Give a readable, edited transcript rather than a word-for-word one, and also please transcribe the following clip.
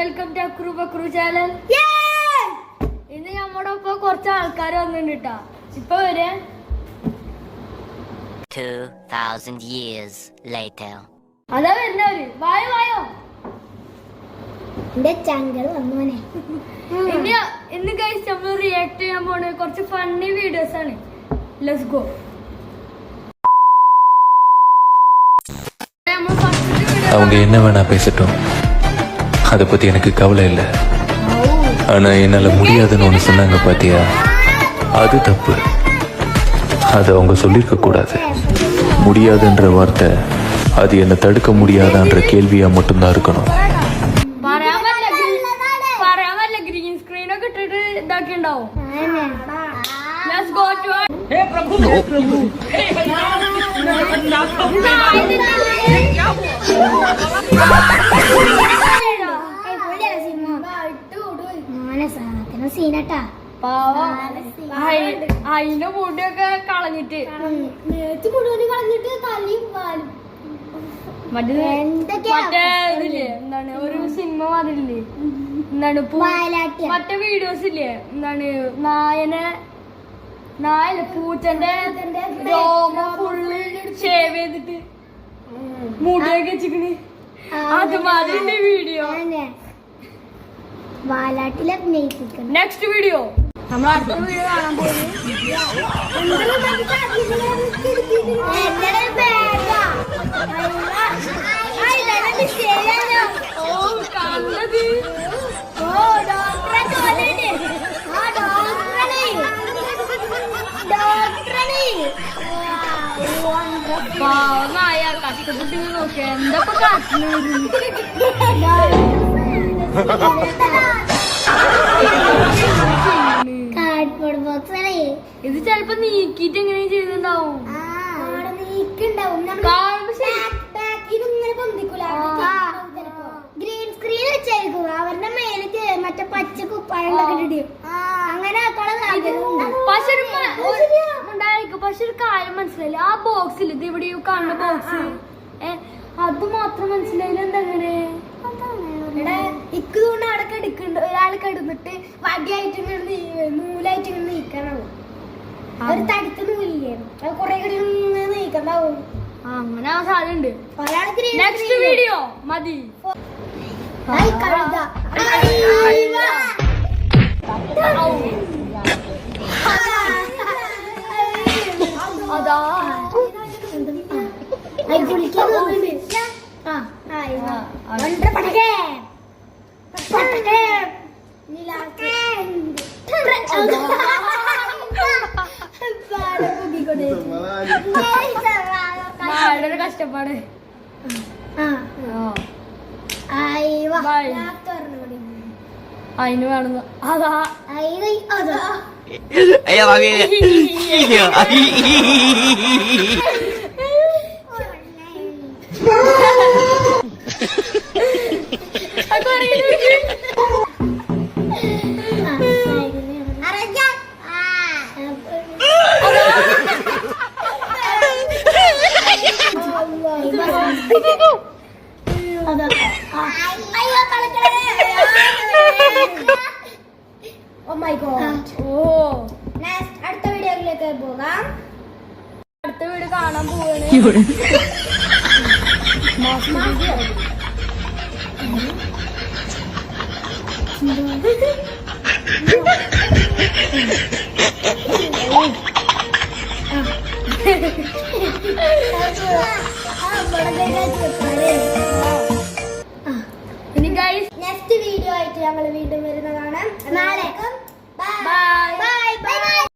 Welcome to Akru Bakru channel. ഇന്ന് നമ്മുടെ ഒപ്പം കുറച്ച് ആൾക്കാർ വന്നിട്ടുണ്ട് കേട്ടാ. ഇപ്പൊ വരെ 2000 years later. അതാ വരുന്നവര്. വായോ വായോ. എന്റെ ചങ്കൽ വന്നോനെ. ഇന്ന് ഗൈസ് നമ്മൾ റിയാക്ട് ചെയ്യാൻ പോണ കുറച്ച് ഫണ്ണി വീഡിയോസ് ആണ്. Let's go. அவங்க என்ன வேணா பேசட்டும், அதை பத்தி எனக்கு கவலை இல்லை. ஆனா என்னால முடியாதுன்னு ஒண்ணு சொன்னாங்க பாத்தியா, அது தப்பு. அது அவங்க சொல்லிருக்க கூடாது. முடியாதுன்ற வார்த்தை அது என்ன தடுக்க முடியாதான்ற கேள்வியா மட்டும்தான் இருக்கணும். ഗ്രീൻ സ്ക്രീൻ ഒക്കെ ഇട്ടിട്ട് ഇതാക്കി ഉണ്ടാവും. Let's go to സീനട്ടാ അതിന്റെ മുടിയൊക്കെ കളഞ്ഞിട്ട് മുഴുവൻ കളഞ്ഞിട്ട് തലയും വാലും മറ്റേ ഇതില്ലേ എന്താണ് ഒരു സിനിമ മാതിരില്ലേ എന്താണ് മറ്റേ വീഡിയോസ് ഇല്ലേ എന്താണ് നായല്ല പൂച്ചന്റെ രോമ ഫുള്ള് ഷേവ് ചെയ്തിട്ട് മുടിയൊക്കെ വെച്ചിക്കണ് അതുമാതിരി വീഡിയോ. വാലാട്ടിൽ അഭിനയിപ്പിക്കണം. നെക്സ്റ്റ് വീഡിയോ നമ്മൾ അടുത്ത വീഡിയോ കാണാൻ പോകുന്നത് പാവമായ കഷ്ടപ്പെട്ട് നോക്കിയ എന്തൊക്കെ കാട്ടുന്നു. കാർഡ്ബോർഡ് ബോക്സ് ആണ് ഇത്. ചെലപ്പോ നീക്കിട്ട് എങ്ങനെ ചെയ്തിട്ടുണ്ടാവും. ഗ്രീൻ സ്ക്രീൻ വെച്ചായിരിക്കും അവരുടെ മേലേക്ക് മറ്റേ പച്ച കുപ്പായൊക്കെ ഇടും. അങ്ങനെ പക്ഷെ ഒരു കാര്യം മനസ്സിലായില്ല. ആ ബോക്സിൽ ഇത് ഇവിടെ കാണുന്ന ബോക്സ് അത് മാത്രം മനസ്സിലായില്ല. എന്തെങ്ങനെ ഇക്കുകൊണ്ട് അവിടെ കിടക്കുന്നുണ്ട്. ഒരാൾ കിടന്നിട്ട് വടിയായിട്ട് നൂലായിട്ട് ഇങ്ങനെ നീക്കാനാവും. ഒരു തടുത്ത നൂലില്ലേ അത് കൊറേ കൂടി നീക്കണ്ടാവും. അങ്ങനെ ആ സാധ്യതയുണ്ട്. ഒരാൾ നെക്സ്റ്റ് വീഡിയോ മതി. അതാ കഷ്ടപ്പാട് അതിന് വേണമെന്ന് അതാ അടുത്ത വീഡിയോയിലേക്ക് പോകാം. അടുത്ത വീഡിയോ കാണാൻ പോവാണ്. ഇനി ഗൈസ് നെക്സ്റ്റ് വീഡിയോ ആയിട്ട് ഞങ്ങൾ വീണ്ടും വരുന്നതാണ്. നാളെ ബൈ ബൈ ബൈ.